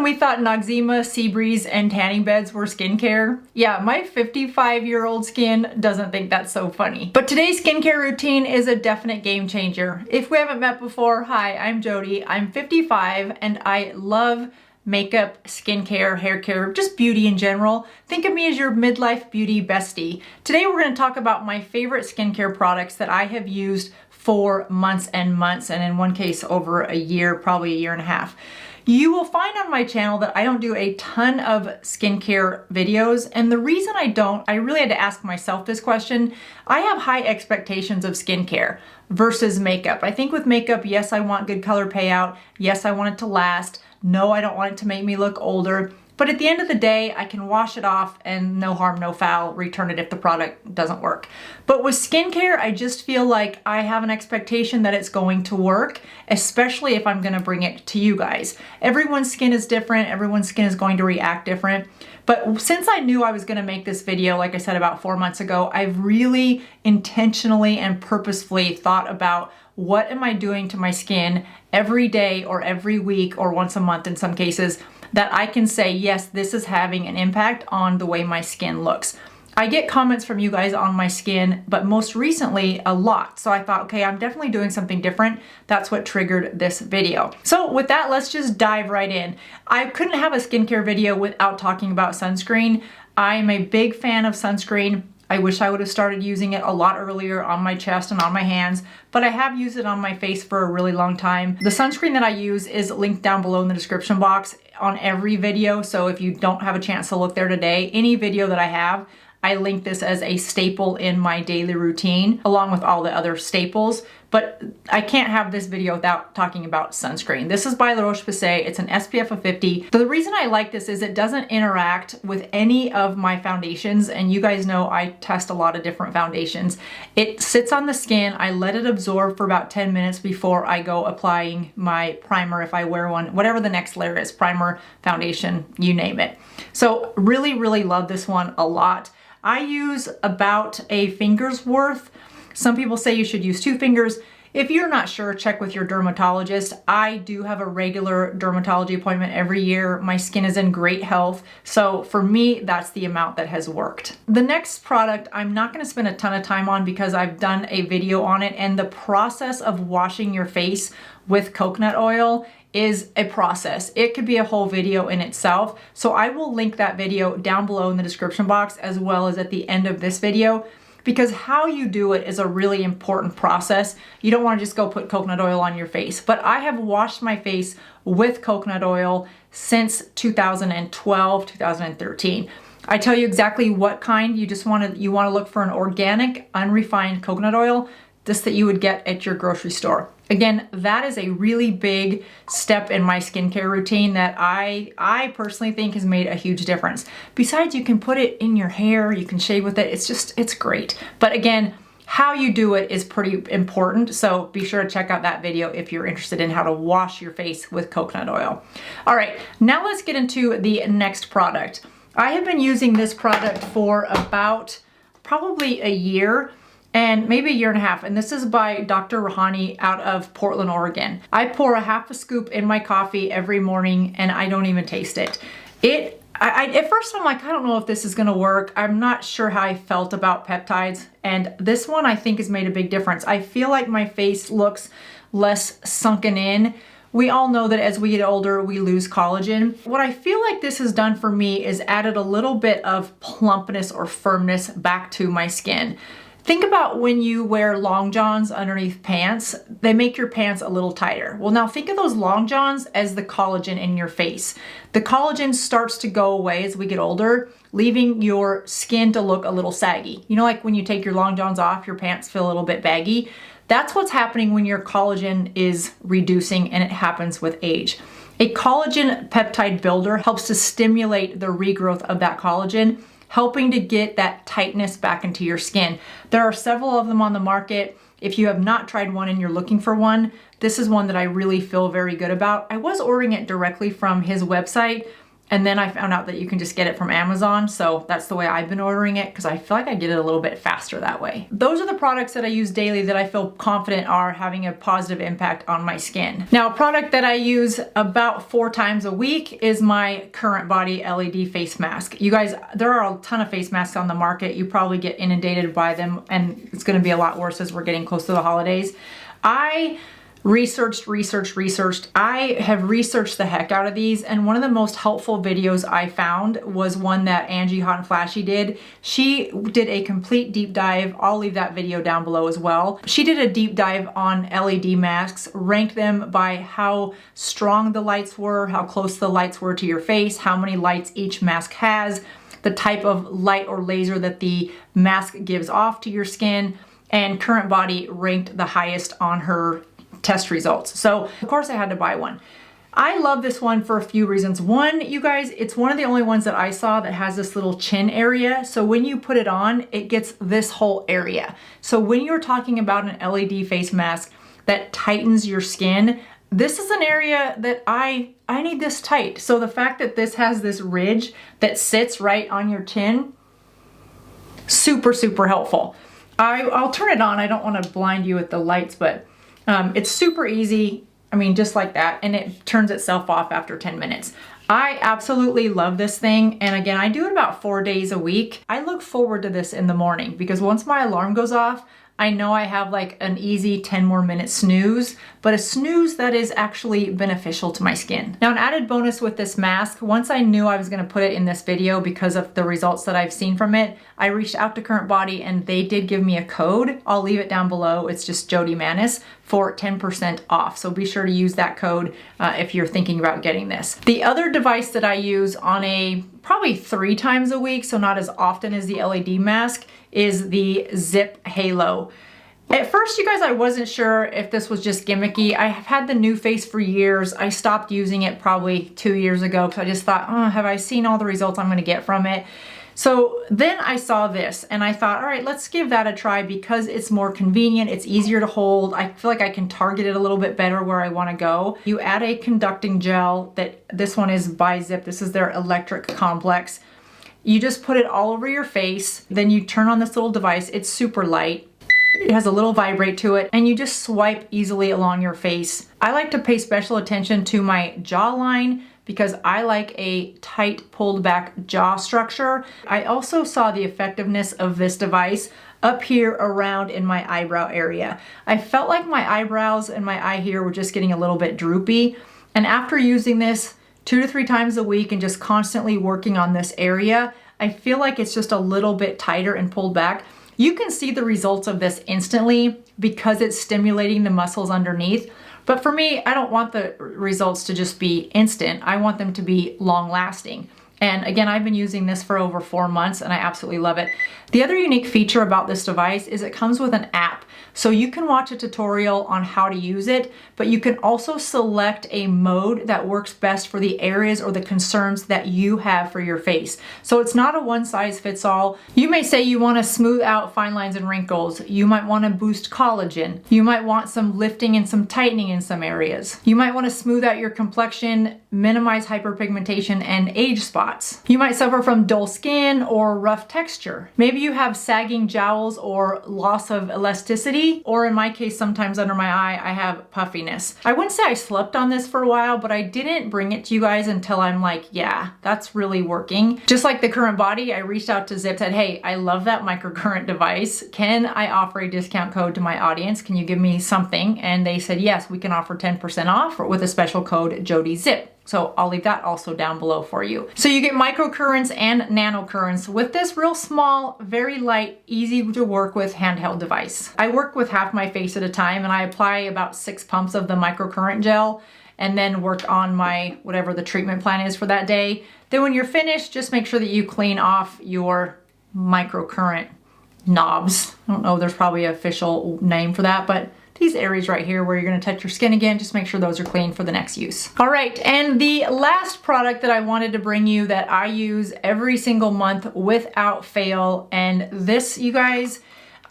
when we thought Noxzema, sea breeze, and tanning beds were skincare? Yeah, my 55-year-old skin doesn't think that's so funny. But today's skincare routine is a definite game changer. If we haven't met before, hi, I'm Jody. I'm 55 and I love makeup, skincare, hair care, just beauty in general. Think of me as your midlife beauty bestie. Today we're going to talk about my favorite skincare products that I have used for months and months, and in one case over a year, probably a year and a half. You will find on my channel that I don't do a ton of skincare videos, and the reason I don't, I really had to ask myself this question. I have high expectations of skincare versus makeup. I think with makeup, yes, I want good color payout. Yes, I want it to last. No, I don't want it to make me look older. But at the end of the day, I can wash it off and no harm, no foul, return it if the product doesn't work. But with skincare, I just feel like I have an expectation that it's going to work, especially if I'm gonna bring it to you guys. Everyone's skin is different, everyone's skin is going to react different. But since I knew I was gonna make this video, like I said, about 4 months ago, I've really intentionally and purposefully thought about what am I doing to my skin every day or every week or once a month in some cases that I can say, yes, this is having an impact on the way my skin looks. I get comments from you guys on my skin, but most recently a lot. So I thought, okay, I'm definitely doing something different. That's what triggered this video. So with that, let's just dive right in. I couldn't have a skincare video without talking about sunscreen. I'm a big fan of sunscreen. I wish I would have started using it a lot earlier on my chest and on my hands, but I have used it on my face for a really long time. The sunscreen that I use is linked down below in the description box on every video, so if you don't have a chance to look there today, any video that I have, I link this as a staple in my daily routine, along with all the other staples. But I can't have this video without talking about sunscreen. This is by La Roche-Posay. It's an SPF of 50. So the reason I like this is it doesn't interact with any of my foundations. And you guys know I test a lot of different foundations. It sits on the skin. I let it absorb for about 10 minutes before I go applying my primer if I wear one, whatever the next layer is, primer, foundation, you name it. So really, really love this one a lot. I use about a finger's worth. Some people say you should use 2 fingers. If you're not sure, check with your dermatologist. I do have a regular dermatology appointment every year. My skin is in great health. So for me, that's the amount that has worked. The next product I'm not gonna spend a ton of time on because I've done a video on it, and the process of washing your face with coconut oil is a process. It could be a whole video in itself. So I will link that video down below in the description box as well as at the end of this video, because how you do it is a really important process. You don't want to just go put coconut oil on your face. But I have washed my face with coconut oil since 2012, 2013. I tell you exactly what kind. You want to look for an organic, unrefined coconut oil, just that you would get at your grocery store. Again, that is a really big step in my skincare routine that I personally think has made a huge difference. Besides, you can put it in your hair, you can shave with it. It's great. But again, how you do it is pretty important. So be sure to check out that video if you're interested in how to wash your face with coconut oil. All right, now let's get into the next product. I have been using this product for about probably a year and maybe a year and a half. And this is by Dr. Rahani out of Portland, Oregon. I pour a half a scoop in my coffee every morning and I don't even taste it. At first I'm like, I don't know if this is gonna work. I'm not sure how I felt about peptides. And this one I think has made a big difference. I feel like my face looks less sunken in. We all know that as we get older, we lose collagen. What I feel like this has done for me is added a little bit of plumpness or firmness back to my skin. Think about when you wear long johns underneath pants, they make your pants a little tighter. Well, now think of those long johns as the collagen in your face. The collagen starts to go away as we get older, leaving your skin to look a little saggy. You know, like when you take your long johns off, your pants feel a little bit baggy. That's what's happening when your collagen is reducing, and it happens with age. A collagen peptide builder helps to stimulate the regrowth of that collagen, helping to get that tightness back into your skin. There are several of them on the market. If you have not tried one and you're looking for one, this is one that I really feel very good about. I was ordering it directly from his website, And then I found out that you can just get it from Amazon. So that's the way I've been ordering it because I feel like I get it a little bit faster that way. Those are the products that I use daily that I feel confident are having a positive impact on my skin. Now, a product that I use about 4 times a week is my Current Body LED face mask. You guys, there are a ton of face masks on the market. You probably get inundated by them, and it's gonna be a lot worse as we're getting close to the holidays. I researched. I have researched the heck out of these, and one of the most helpful videos I found was one that Angie Hot and Flashy did. She did a complete deep dive. I'll leave that video down below as well. She did a deep dive on LED masks, ranked them by how strong the lights were, how close the lights were to your face, how many lights each mask has, the type of light or laser that the mask gives off to your skin, and Current Body ranked the highest on her test results. So of course I had to buy one. I love this one for a few reasons. One, you guys, it's one of the only ones that I saw that has this little chin area. So when you put it on, it gets this whole area. So when you're talking about an LED face mask that tightens your skin, this is an area that I need this tight. So the fact that this has this ridge that sits right on your chin, super, super helpful. I'll turn it on. I don't want to blind you with the lights, but it's super easy. I mean, just like that, and it turns itself off after 10 minutes. I absolutely love this thing. And again, I do it about 4 days a week. I look forward to this in the morning because once my alarm goes off, I know I have like an easy 10 more minute snooze, but a snooze that is actually beneficial to my skin. Now, an added bonus with this mask, once I knew I was gonna put it in this video because of the results that I've seen from it, I reached out to Current Body and they did give me a code. I'll leave it down below. It's just JODIMANNES for 10% off. So be sure to use that code if you're thinking about getting this. The other device that I use on probably 3 times a week, so not as often as the LED mask, is the Ziip Halo. At first, you guys, I wasn't sure if this was just gimmicky. I have had the new face for years. I stopped using it probably 2 years ago because I just thought, oh, have I seen all the results I'm gonna get from it? So then I saw this and I thought, all right, let's give that a try because it's more convenient, it's easier to hold. I feel like I can target it a little bit better where I wanna go. You add a conducting gel this one is by Ziip. This is their electric complex. You just put it all over your face. Then you turn on this little device. It's super light. It has a little vibrate to it and you just swipe easily along your face. I like to pay special attention to my jawline because I like a tight pulled back jaw structure. I also saw the effectiveness of this device up here around in my eyebrow area. I felt like my eyebrows and my eye here were just getting a little bit droopy. And after using this 2 to 3 times a week and just constantly working on this area, I feel like it's just a little bit tighter and pulled back. You can see the results of this instantly because it's stimulating the muscles underneath. But for me, I don't want the results to just be instant. I want them to be long lasting. And again, I've been using this for over 4 months and I absolutely love it. The other unique feature about this device is it comes with an app. So you can watch a tutorial on how to use it, but you can also select a mode that works best for the areas or the concerns that you have for your face. So it's not a one size fits all. You may say you want to smooth out fine lines and wrinkles. You might want to boost collagen. You might want some lifting and some tightening in some areas. You might want to smooth out your complexion, minimize hyperpigmentation and age spots. You might suffer from dull skin or rough texture. Maybe you have sagging jowls or loss of elasticity, or in my case, sometimes under my eye, I have puffiness. I wouldn't say I slept on this for a while, but I didn't bring it to you guys until I'm like, yeah, that's really working. Just like the Current Body, I reached out to Ziip, said, hey, I love that microcurrent device. Can I offer a discount code to my audience? Can you give me something? And they said, yes, we can offer 10% off with a special code JODIZIIP. So I'll leave that also down below for you. So you get microcurrents and nanocurrents with this real small, very light, easy to work with handheld device. I work with half my face at a time and I apply about 6 pumps of the microcurrent gel and then work on my, whatever the treatment plan is for that day. Then when you're finished, just make sure that you clean off your microcurrent knobs. I don't know, there's probably an official name for that, but these areas right here where you're gonna touch your skin again, just make sure those are clean for the next use. All right, and the last product that I wanted to bring you that I use every single month without fail, and this, you guys,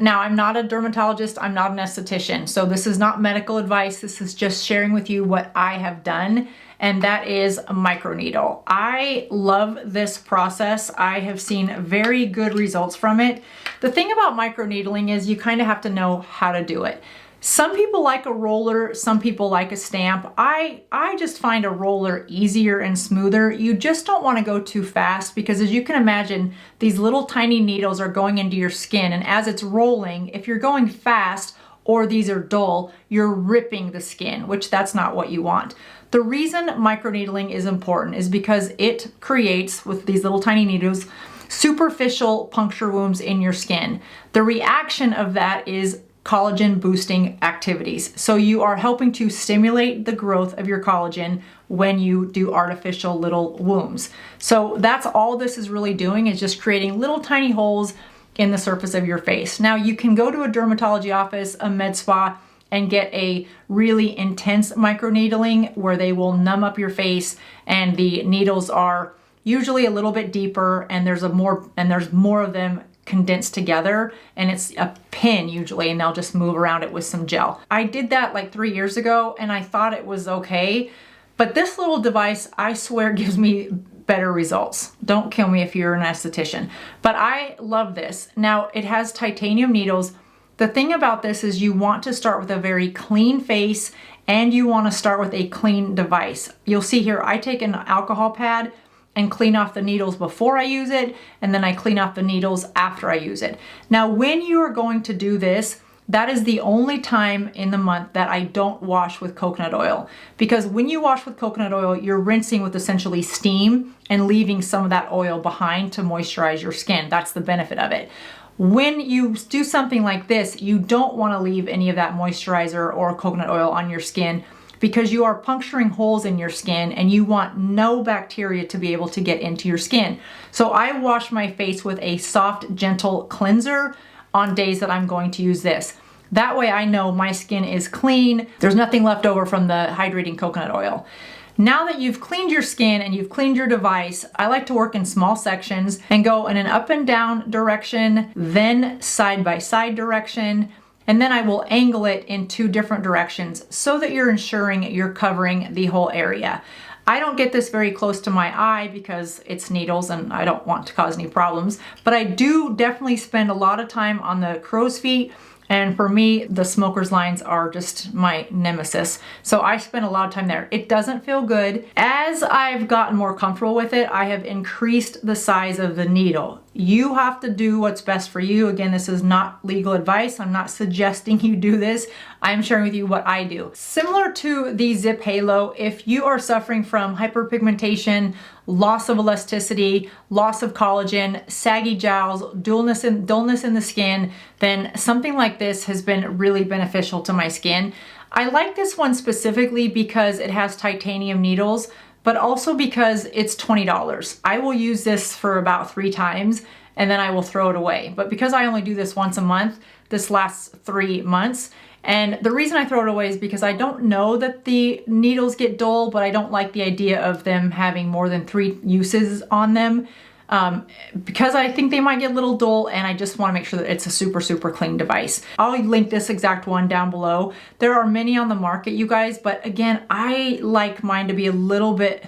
now I'm not a dermatologist, I'm not an esthetician, so this is not medical advice, this is just sharing with you what I have done. and that is microneedle. I love this process. I have seen very good results from it. The thing about microneedling is you kind of have to know how to do it. Some people like a roller, some people like a stamp. I just find a roller easier and smoother. You just don't want to go too fast because, as you can imagine, these little tiny needles are going into your skin, and as it's rolling, if you're going fast or these are dull, you're ripping the skin, which that's not what you want. The reason microneedling is important is because it creates, with these little tiny needles, superficial puncture wounds in your skin. The reaction of that is collagen boosting activities. So you are helping to stimulate the growth of your collagen when you do artificial little wounds. So that's all this is really doing, is just creating little tiny holes in the surface of your face. Now you can go to a dermatology office, a med spa, and get a really intense microneedling where they will numb up your face, and the needles are usually a little bit deeper, and there's more of them condensed together, and it's a pin usually, and they'll just move around it with some gel. I did that like 3 years ago and I thought it was okay, but this little device, I swear, gives me better results. Don't kill me if you're an esthetician, but I love this. Now it has titanium needles. The thing about this is you want to start with a very clean face, and you want to start with a clean device. You'll see here, I take an alcohol pad and clean off the needles before I use it, and then I clean off the needles after I use it. Now, when you are going to do this, that is the only time in the month that I don't wash with coconut oil. Because when you wash with coconut oil, you're rinsing with essentially steam and leaving some of that oil behind to moisturize your skin. That's the benefit of it. When you do something like this, you don't want to leave any of that moisturizer or coconut oil on your skin, because you are puncturing holes in your skin and you want no bacteria to be able to get into your skin. So I wash my face with a soft, gentle cleanser on days that I'm going to use this. That way I know my skin is clean. There's nothing left over from the hydrating coconut oil. Now that you've cleaned your skin and you've cleaned your device, I like to work in small sections and go in an up and down direction, then side by side direction, and then I will angle it in 2 different directions so that you're ensuring you're covering the whole area. I don't get this very close to my eye because it's needles and I don't want to cause any problems, but I do definitely spend a lot of time on the crow's feet. And for me, the smoker's lines are just my nemesis. So I spend a lot of time there. It doesn't feel good. As I've gotten more comfortable with it, I have increased the size of the needle. You have to do what's best for you. Again, this is not legal advice. I'm not suggesting you do this. I'm sharing with you what I do. Similar to the Ziip Halo, if you are suffering from hyperpigmentation, loss of elasticity, loss of collagen, saggy jowls, dullness in the skin, then something like this has been really beneficial to my skin. I like this one specifically because it has titanium needles, but also because it's $20. I will use this for about 3 times and then I will throw it away. But because I only do this once a month, this lasts 3 months. And the reason I throw it away is because I don't know that the needles get dull, but I don't like the idea of them having more than 3 uses on them, because I think they might get a little dull, and I just want to make sure that it's a super, super clean device. I'll link this exact one down below. There are many on the market, you guys, but again, I like mine to be a little bit,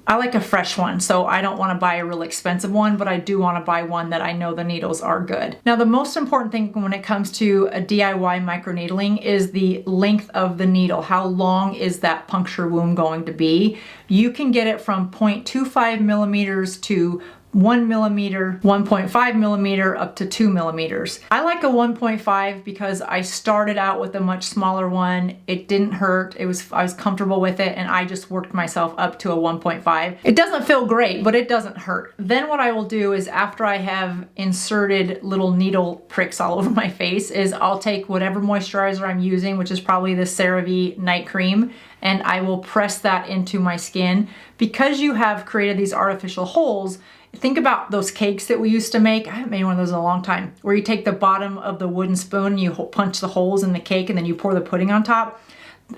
I like a fresh one, so I don't want to buy a real expensive one, but I do want to buy one that I know the needles are good. Now, the most important thing when it comes to a DIY microneedling is the length of the needle. How long is that puncture wound going to be? You can get it from 0.25 millimeters to 1 millimeter, 1.5 millimeter, up to 2 millimeters. I like a 1.5 because I started out with a much smaller one. It didn't hurt. I was comfortable with it, and I just worked myself up to a 1.5. It doesn't feel great, but it doesn't hurt. Then what I will do is, after I have inserted little needle pricks all over my face, is I'll take whatever moisturizer I'm using, which is probably the CeraVe night cream, and I will press that into my skin. Because you have created these artificial holes, think about those cakes that we used to make. I haven't made one of those in a long time, where you take the bottom of the wooden spoon, you punch the holes in the cake, and then you pour the pudding on top,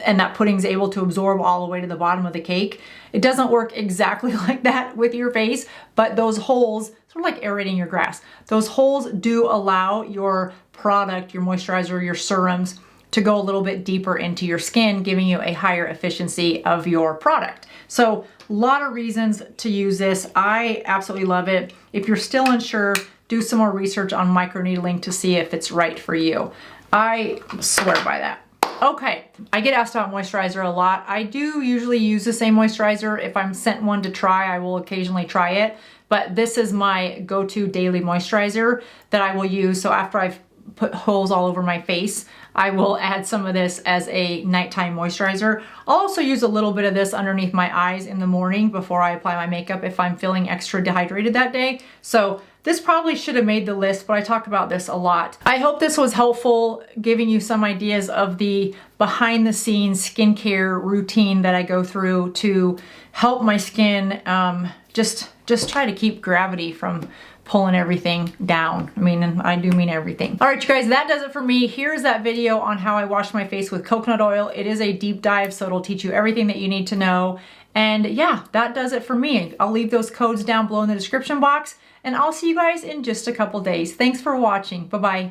and that pudding's able to absorb all the way to the bottom of the cake. It doesn't work exactly like that with your face, but those holes, sort of like aerating your grass, those holes do allow your product, your moisturizer, your serums, to go a little bit deeper into your skin, giving you a higher efficiency of your product. So a lot of reasons to use this. I absolutely love it. If you're still unsure, do some more research on microneedling to see if it's right for you. I swear by that. Okay, I get asked about moisturizer a lot. I do usually use the same moisturizer. If I'm sent one to try, I will occasionally try it. But this is my go-to daily moisturizer that I will use. So after I've put holes all over my face, I will add some of this as a nighttime moisturizer. I'll also use a little bit of this underneath my eyes in the morning before I apply my makeup if I'm feeling extra dehydrated that day. So this probably should have made the list, but I talk about this a lot. I hope this was helpful, giving you some ideas of the behind the scenes skincare routine that I go through to help my skin just try to keep gravity from pulling everything down. I mean, and I do mean everything. All right, you guys, that does it for me. Here's that video on how I wash my face with coconut oil. It is a deep dive, so it'll teach you everything that you need to know. And yeah, that does it for me. I'll leave those codes down below in the description box, and I'll see you guys in just a couple days. Thanks for watching. Bye-bye.